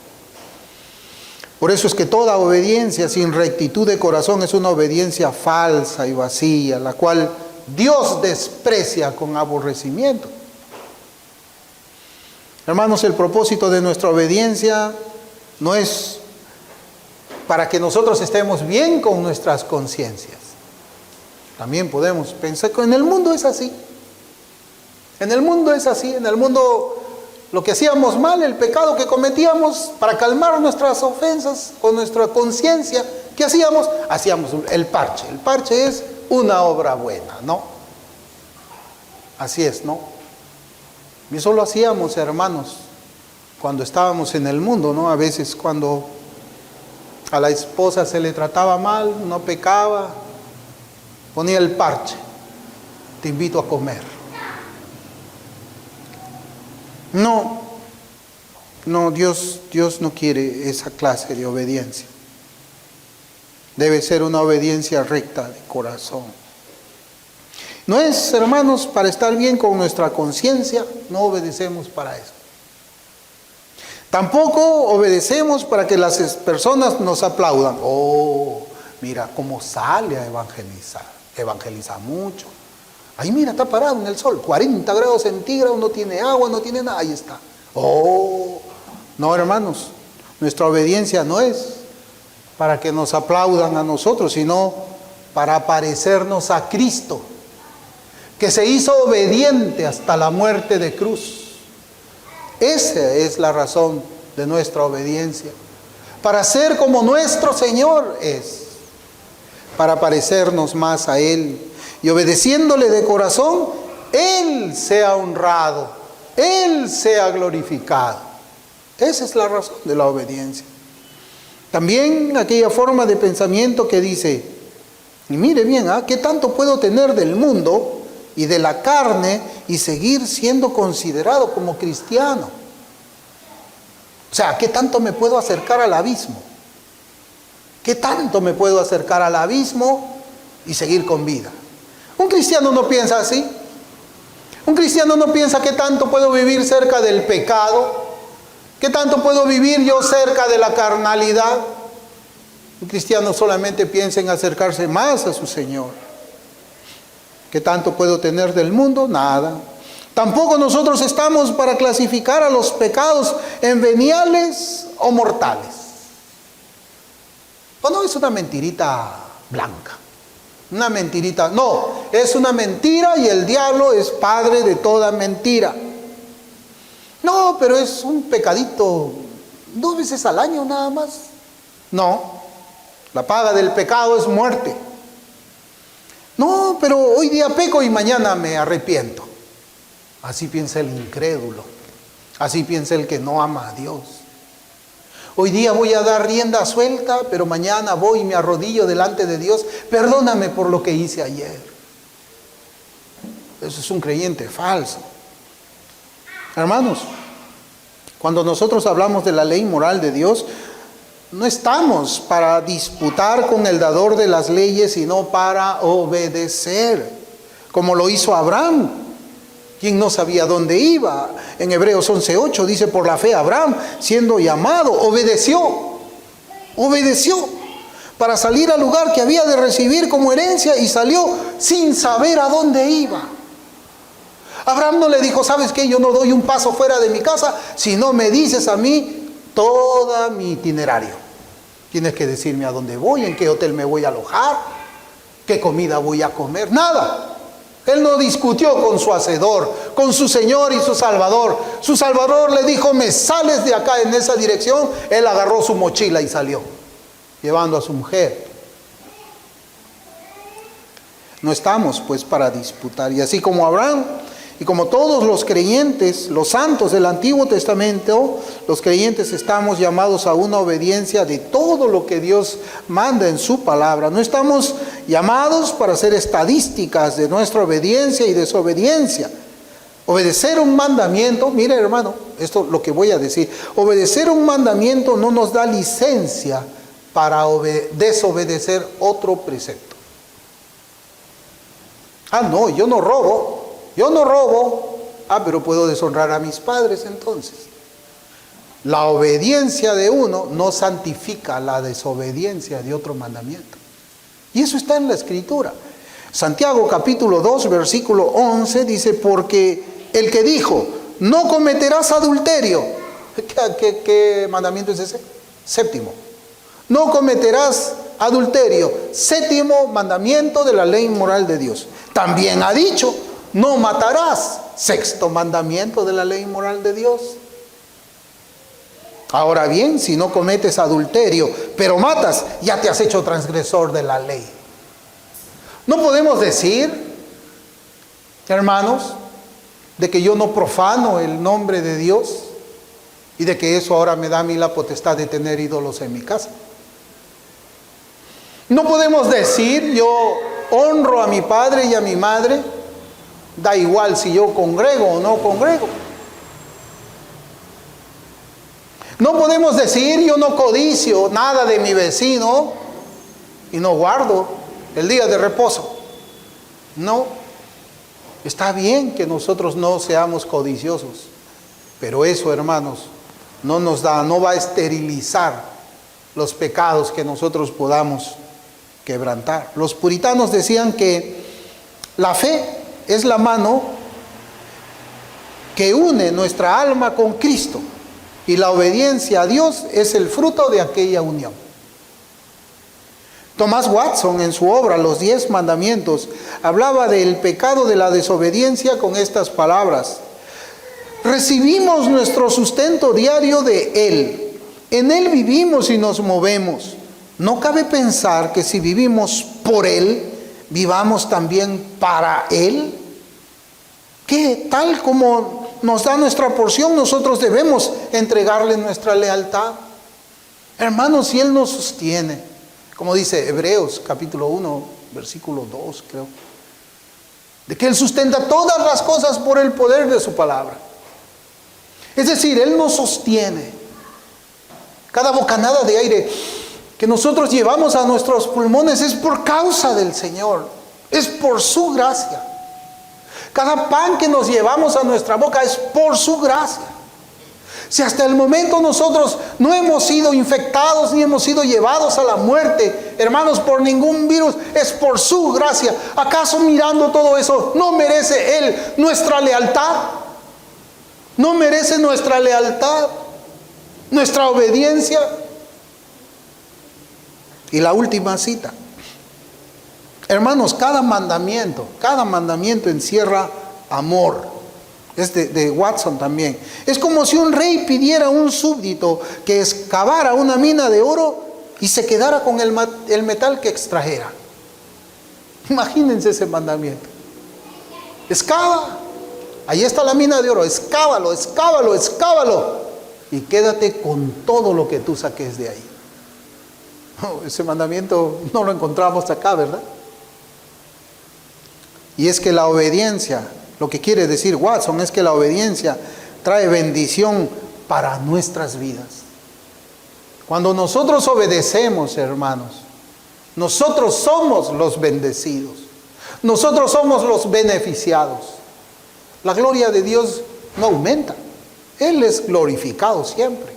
Por eso es que toda obediencia sin rectitud de corazón es una obediencia falsa y vacía, la cual Dios desprecia con aborrecimiento. Hermanos, el propósito de nuestra obediencia no es para que nosotros estemos bien con nuestras conciencias. También podemos pensar que en el mundo es así. En el mundo es así. En el mundo lo que hacíamos mal, el pecado que cometíamos, para calmar nuestras ofensas con nuestra conciencia, ¿qué hacíamos? Hacíamos el parche. El parche es una obra buena, ¿no? Así es, ¿no? Y eso lo hacíamos, hermanos, cuando estábamos en el mundo, ¿no? A veces cuando a la esposa se le trataba mal, no pecaba, ponía el parche, te invito a comer. No, Dios no quiere esa clase de obediencia. Debe ser una obediencia recta de corazón. No es, hermanos, para estar bien con nuestra conciencia, no obedecemos para eso. Tampoco obedecemos para que las personas nos aplaudan. Oh, mira cómo sale a evangelizar. Evangeliza mucho. Ahí mira, está parado en el sol, 40 grados centígrados, no tiene agua, no tiene nada, ahí está. Oh, no, hermanos, nuestra obediencia no es para que nos aplaudan a nosotros, sino para parecernos a Cristo, que se hizo obediente hasta la muerte de cruz. Esa es la razón de nuestra obediencia, para ser como nuestro Señor es, para parecernos más a Él. Y obedeciéndole de corazón, Él sea honrado, Él sea glorificado. Esa es la razón de la obediencia. También aquella forma de pensamiento que dice, y mire bien, ¿qué tanto puedo tener del mundo y de la carne y seguir siendo considerado como cristiano? O sea, ¿qué tanto me puedo acercar al abismo? ¿Qué tanto me puedo acercar al abismo y seguir con vida? Un cristiano no piensa así. Un cristiano no piensa qué tanto puedo vivir cerca del pecado, qué tanto puedo vivir yo cerca de la carnalidad. Un cristiano solamente piensa en acercarse más a su Señor. ¿Qué tanto puedo tener del mundo? Nada. Tampoco nosotros estamos para clasificar a los pecados en veniales o mortales. ¿O no es una mentirita blanca? Una mentirita, no, es una mentira y el diablo es padre de toda mentira. No, pero es un pecadito 2 veces al año nada más. No, la paga del pecado es muerte. No, pero hoy día peco y mañana me arrepiento. Así piensa el incrédulo, así piensa el que no ama a Dios. Hoy día voy a dar rienda suelta, pero mañana voy y me arrodillo delante de Dios. Perdóname por lo que hice ayer. Eso es un creyente falso. Hermanos, cuando nosotros hablamos de la ley moral de Dios, no estamos para disputar con el dador de las leyes, sino para obedecer, como lo hizo Abraham, quien no sabía dónde iba. En Hebreos 11:8 dice, por la fe Abraham, siendo llamado, obedeció para salir al lugar que había de recibir como herencia, y salió sin saber a dónde iba. Abraham no le dijo, ¿sabes qué? Yo no doy un paso fuera de mi casa si no me dices a mí todo mi itinerario. Tienes que decirme a dónde voy, en qué hotel me voy a alojar, qué comida voy a comer, nada. Él no discutió con su hacedor, con su Señor y su Salvador. Su Salvador le dijo, me sales de acá en esa dirección. Él agarró su mochila y salió, llevando a su mujer. No estamos pues para disputar. Y así como Abraham y como todos los creyentes, los santos del Antiguo Testamento, los creyentes estamos llamados a una obediencia de todo lo que Dios manda en su palabra. No estamos llamados para hacer estadísticas de nuestra obediencia y desobediencia. Obedecer un mandamiento, mire hermano, esto es lo que voy a decir. Obedecer un mandamiento no nos da licencia para desobedecer otro precepto. No, yo no robo. pero puedo deshonrar a mis padres entonces. La obediencia de uno no santifica la desobediencia de otro mandamiento. Y eso está en la Escritura. Santiago capítulo 2, versículo 11 dice, porque el que dijo, no cometerás adulterio. ¿Qué mandamiento es ese? Séptimo. No cometerás adulterio. Séptimo mandamiento de la ley moral de Dios. También ha dicho, no matarás. Sexto mandamiento de la ley moral de Dios. Ahora bien, si no cometes adulterio, pero matas, ya te has hecho transgresor de la ley. No podemos decir, hermanos, de que yo no profano el nombre de Dios y de que eso ahora me da a mí la potestad de tener ídolos en mi casa. No podemos decir, yo honro a mi padre y a mi madre, da igual si yo congrego o no congrego. No podemos decir, yo no codicio nada de mi vecino y no guardo el día de reposo. No, está bien que nosotros no seamos codiciosos, pero eso, hermanos, no va a esterilizar los pecados que nosotros podamos quebrantar. Los puritanos decían que la fe es la mano que une nuestra alma con Cristo. Y la obediencia a Dios es el fruto de aquella unión. Thomas Watson, en su obra Los 10 Mandamientos, hablaba del pecado de la desobediencia con estas palabras: recibimos nuestro sustento diario de Él. En Él vivimos y nos movemos. No cabe pensar que si vivimos por Él, vivamos también para Él. Que tal como nos da nuestra porción, nosotros debemos entregarle nuestra lealtad. Hermanos, si Él nos sostiene, como dice Hebreos capítulo 1, versículo 2, creo, de que Él sustenta todas las cosas por el poder de su palabra. Es decir, Él nos sostiene. Cada bocanada de aire que nosotros llevamos a nuestros pulmones es por causa del Señor, es por su gracia. Cada pan que nos llevamos a nuestra boca es por su gracia. Si hasta el momento nosotros no hemos sido infectados ni hemos sido llevados a la muerte, hermanos, por ningún virus, es por su gracia. ¿Acaso mirando todo eso no merece Él nuestra lealtad? ¿No merece nuestra lealtad, nuestra obediencia? Y la última cita. Hermanos, cada mandamiento encierra amor. Es de Watson también. Es como si un rey pidiera a un súbdito que excavara una mina de oro y se quedara con el metal que extrajera. Imagínense ese mandamiento. Excava. Ahí está la mina de oro. Excávalo, excávalo, excávalo. Y quédate con todo lo que tú saques de ahí. Ese mandamiento no lo encontramos acá, ¿verdad? Y es que la obediencia, lo que quiere decir Watson, es que la obediencia trae bendición para nuestras vidas. Cuando nosotros obedecemos, hermanos, nosotros somos los bendecidos. Nosotros somos los beneficiados. La gloria de Dios no aumenta. Él es glorificado siempre.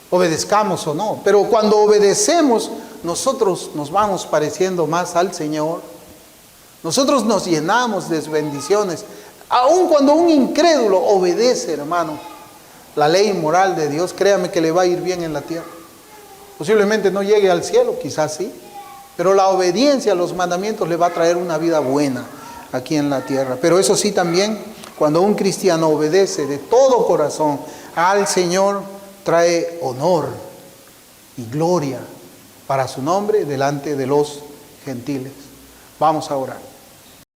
Obedezcamos o no. Pero cuando obedecemos, nosotros nos vamos pareciendo más al Señor. Nosotros nos llenamos de bendiciones. Aun cuando un incrédulo obedece, hermano, la ley moral de Dios, créame que le va a ir bien en la tierra. Posiblemente no llegue al cielo, quizás sí. Pero la obediencia a los mandamientos le va a traer una vida buena aquí en la tierra. Pero eso sí también, cuando un cristiano obedece de todo corazón al Señor, trae honor y gloria para su nombre delante de los gentiles. Vamos a orar.